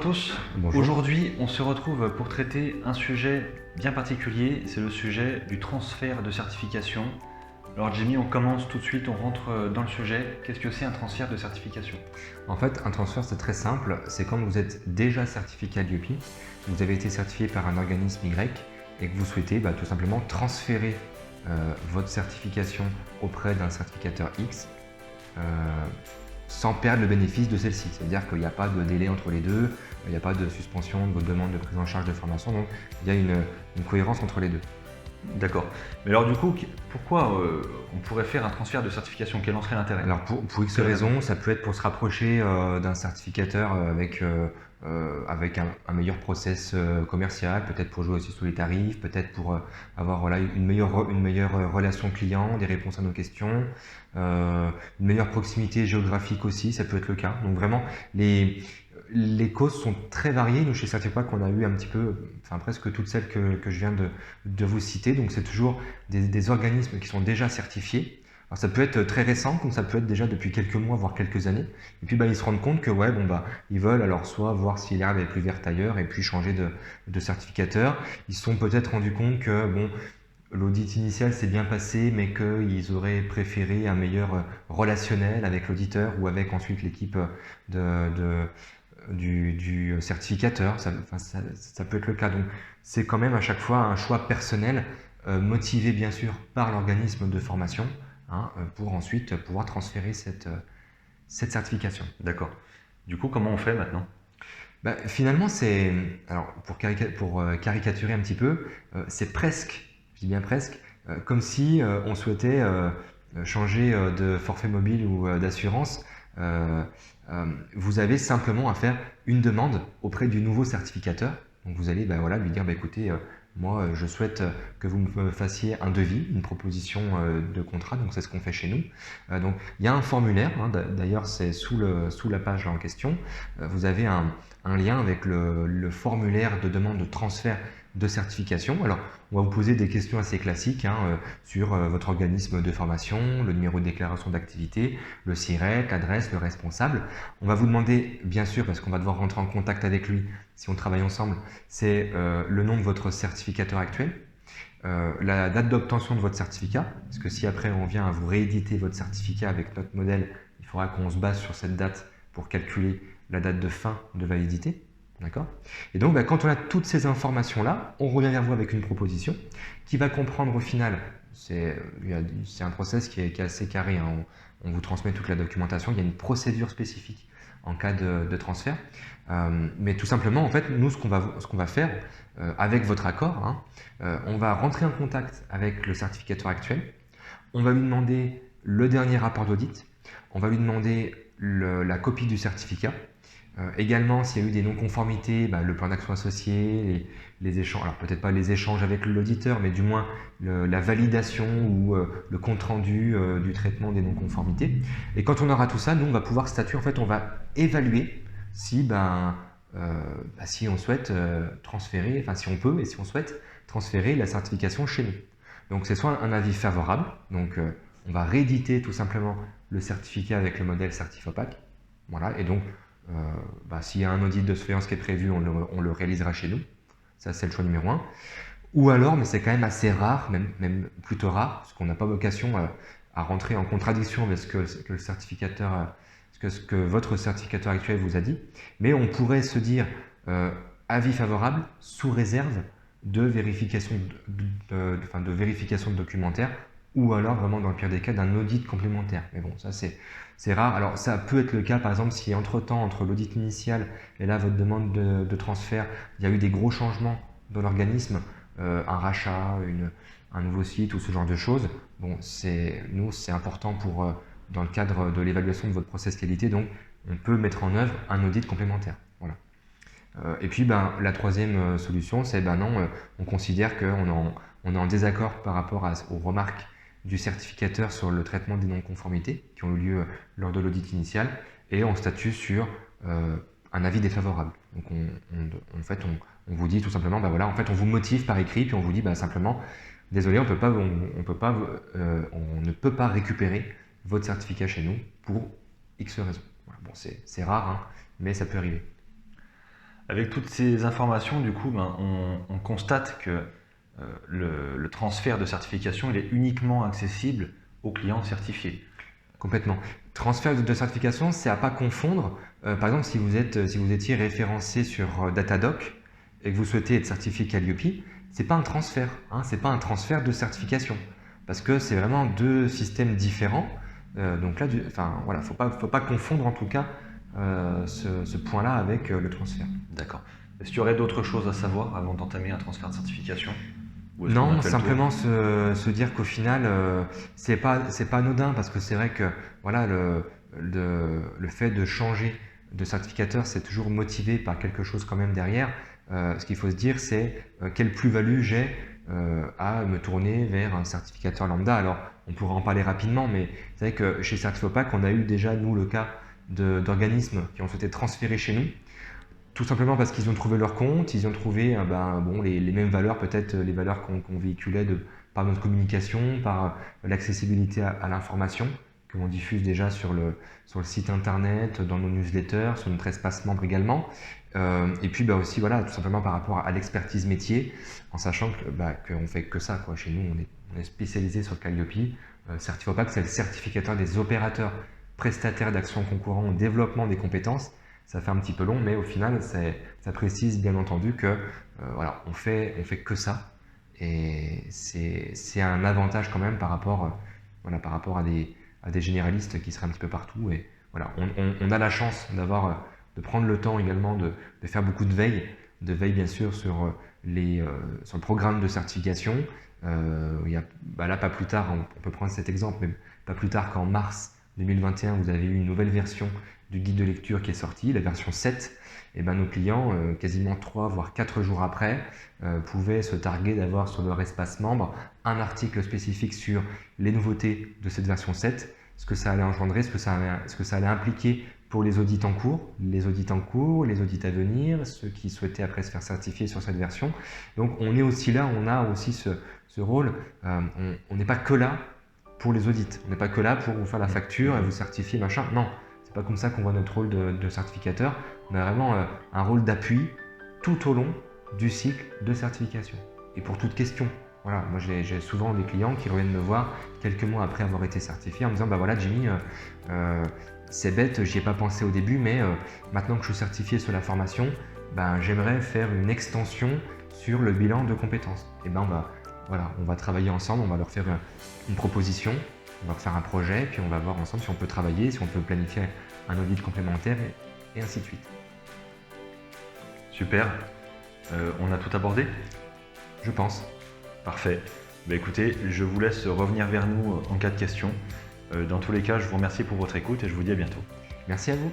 Bonjour à tous. Bonjour. Aujourd'hui, on se retrouve pour traiter un sujet bien particulier, c'est le sujet du transfert de certification. Alors Jimmy, on commence tout de suite, on rentre dans le sujet. Qu'est-ce que c'est un transfert de certification? En fait, un transfert, c'est très simple. C'est quand vous êtes déjà certifié à l'IEP, vous avez été certifié par un organisme Y et que vous souhaitez tout simplement transférer votre certification auprès d'un certificateur X sans perdre le bénéfice de celle-ci. C'est-à-dire qu'il n'y a pas de délai entre les deux, il n'y a pas de suspension de votre demande de prise en charge de formation, donc il y a une cohérence entre les deux. D'accord. Mais alors du coup, pourquoi on pourrait faire un transfert de certification? Quel en serait l'intérêt? Alors pour X raisons, ça peut être pour se rapprocher d'un certificateur avec un meilleur process commercial, peut-être pour jouer aussi sur les tarifs, peut-être pour avoir une meilleure relation client, des réponses à nos questions, une meilleure proximité géographique aussi, ça peut être le cas. Donc vraiment, les causes sont très variées. Nous, chez Certipack, on a eu un petit peu, enfin presque toutes celles que je viens de vous citer. Donc c'est toujours des organismes qui sont déjà certifiés. Alors ça peut être très récent, comme ça peut être déjà depuis quelques mois, voire quelques années. Et puis ils se rendent compte que ils veulent alors soit voir si l'herbe est plus verte ailleurs et puis changer de certificateur. Ils se sont peut-être rendus compte que l'audit initial s'est bien passé, mais qu'ils auraient préféré un meilleur relationnel avec l'auditeur ou avec ensuite l'équipe du certificateur. Ça peut être le cas. Donc c'est quand même à chaque fois un choix personnel, motivé bien sûr par l'organisme de formation, pour ensuite pouvoir transférer cette certification. D'accord. Du coup, comment on fait maintenant? Finalement, alors pour caricaturer un petit peu, c'est presque, je dis bien presque, comme si on souhaitait changer de forfait mobile ou d'assurance. Vous avez simplement à faire une demande auprès du nouveau certificateur. Donc vous allez lui dire écoutez, moi je souhaite que vous me fassiez un devis, une proposition de contrat. Donc c'est ce qu'on fait chez nous. Donc il y a un formulaire, d'ailleurs c'est sous la page en question. Vous avez un lien avec le formulaire de demande de transfert de certification. Alors, on va vous poser des questions assez classiques sur votre organisme de formation, le numéro de déclaration d'activité, le SIRET, l'adresse, le responsable. On va vous demander, bien sûr, parce qu'on va devoir rentrer en contact avec lui si on travaille ensemble, c'est le nom de votre certificateur actuel, la date d'obtention de votre certificat, parce que si après on vient à vous rééditer votre certificat avec notre modèle, il faudra qu'on se base sur cette date pour calculer la date de fin de validité. D'accord? Et donc, quand on a toutes ces informations-là, on revient vers vous avec une proposition qui va comprendre au final, c'est un process qui est assez carré, on vous transmet toute la documentation, il y a une procédure spécifique en cas de transfert. Mais tout simplement, en fait, nous, ce qu'on va faire, avec votre accord, on va rentrer en contact avec le certificateur actuel, on va lui demander le dernier rapport d'audit, on va lui demander la copie du certificat. Également, s'il y a eu des non-conformités, le plan d'action associé, les échanges, alors peut-être pas les échanges avec l'auditeur, mais du moins la validation ou le compte-rendu du traitement des non-conformités. Et quand on aura tout ça, nous, on va pouvoir statuer, en fait, on va évaluer si, si on souhaite transférer, enfin si on peut et si on souhaite transférer la certification chez nous. Donc c'est soit un avis favorable, donc on va rééditer tout simplement le certificat avec le modèle Certifopac, voilà, et donc s'il y a un audit de surveillance qui est prévu, on le réalisera chez nous. Ça, c'est le choix numéro 1. Ou alors, mais c'est quand même assez rare, même plutôt rare, parce qu'on n'a pas vocation à rentrer en contradiction avec ce que le certificateur, ce que votre certificateur actuel vous a dit. Mais on pourrait se dire avis favorable sous réserve de vérification de vérification de documentaire, ou alors vraiment dans le pire des cas d'un audit complémentaire. Mais bon, ça c'est rare. Alors ça peut être le cas par exemple si entre-temps, entre l'audit initial et là votre demande de transfert, il y a eu des gros changements dans l'organisme, un rachat, un nouveau site ou ce genre de choses. Bon, c'est important pour dans le cadre de l'évaluation de votre process qualité, donc on peut mettre en œuvre un audit complémentaire. Voilà. Et puis la troisième solution, c'est non, on considère qu'on est en désaccord par rapport aux remarques du certificateur sur le traitement des non-conformités qui ont eu lieu lors de l'audit initial et on statue sur un avis défavorable. Donc en fait, on vous dit tout simplement, en fait, on vous motive par écrit puis on vous dit simplement, désolé, on ne peut pas récupérer votre certificat chez nous pour X raisons. Voilà. Bon, c'est rare, mais ça peut arriver. Avec toutes ces informations, du coup, on constate que le transfert de certification il est uniquement accessible aux clients certifiés. Complètement. Transfert de certification, c'est à pas confondre. Par exemple, si vous étiez référencé sur Datadoc et que vous souhaitez être certifié Calliope, c'est pas un transfert, hein, c'est pas un transfert de certification, parce que c'est vraiment deux systèmes différents. Donc là, enfin voilà, faut pas confondre en tout cas ce point-là avec le transfert. D'accord. Est-ce qu'il y aurait d'autres choses à savoir avant d'entamer un transfert de certification? Ou est-ce qu'on a Non, fait le tour? simplement se dire qu'au final, c'est pas anodin parce que c'est vrai que voilà, le fait de changer de certificateur, c'est toujours motivé par quelque chose quand même derrière. Ce qu'il faut se dire, c'est quelle plus-value j'ai à me tourner vers un certificateur lambda. Alors, on pourra en parler rapidement, mais c'est vrai que chez Certifopac, on a eu déjà, nous, le cas d'organismes qui ont souhaité transférer chez nous. Tout simplement parce qu'ils ont trouvé leur compte, ils ont trouvé bon, les mêmes valeurs, peut-être les valeurs qu'on véhiculait par notre communication, par l'accessibilité à l'information que l'on diffuse déjà sur le site internet, dans nos newsletters, sur notre espace membre également. Et puis aussi, voilà, tout simplement par rapport à l'expertise métier, en sachant qu'on ne fait que ça, quoi. Chez nous, on est spécialisé sur Calliope. Certifopac, c'est le certificateur des opérateurs prestataires d'actions concurrents au développement des compétences. Ça fait un petit peu long, mais au final, ça précise bien entendu que voilà, on fait que ça. Et c'est un avantage quand même par rapport, à des généralistes qui seraient un petit peu partout. Et voilà, on a la chance de prendre le temps également de faire beaucoup de veille bien sûr sur sur le programme de certification. Là, pas plus tard, on peut prendre cet exemple, mais pas plus tard qu'en mars 2021, vous avez eu une nouvelle version du guide de lecture qui est sorti, la version 7, et nos clients, quasiment 3 voire 4 jours après, pouvaient se targuer d'avoir sur leur espace membre un article spécifique sur les nouveautés de cette version 7, ce que ça allait engendrer, ce que ça allait impliquer pour les audits en cours, les audits à venir, ceux qui souhaitaient après se faire certifier sur cette version. Donc on est aussi là, on a aussi ce rôle, on n'est pas que là pour les audits, on n'est pas que là pour vous faire la facture et vous certifier, machin, non. C'est pas comme ça qu'on voit notre rôle de certificateur. On a vraiment un rôle d'appui tout au long du cycle de certification. Et pour toute question. Voilà, moi j'ai souvent des clients qui reviennent me voir quelques mois après avoir été certifié en me disant voilà Jimmy, c'est bête, j'y ai pas pensé au début, mais maintenant que je suis certifié sur la formation, j'aimerais faire une extension sur le bilan de compétences. Et on va travailler ensemble, on va leur faire une proposition. On va faire un projet, puis on va voir ensemble si on peut travailler, si on peut planifier un audit complémentaire et ainsi de suite. Super. On a tout abordé? Je pense. Parfait. Écoutez, je vous laisse revenir vers nous en cas de questions. Dans tous les cas, je vous remercie pour votre écoute et je vous dis à bientôt. Merci à vous.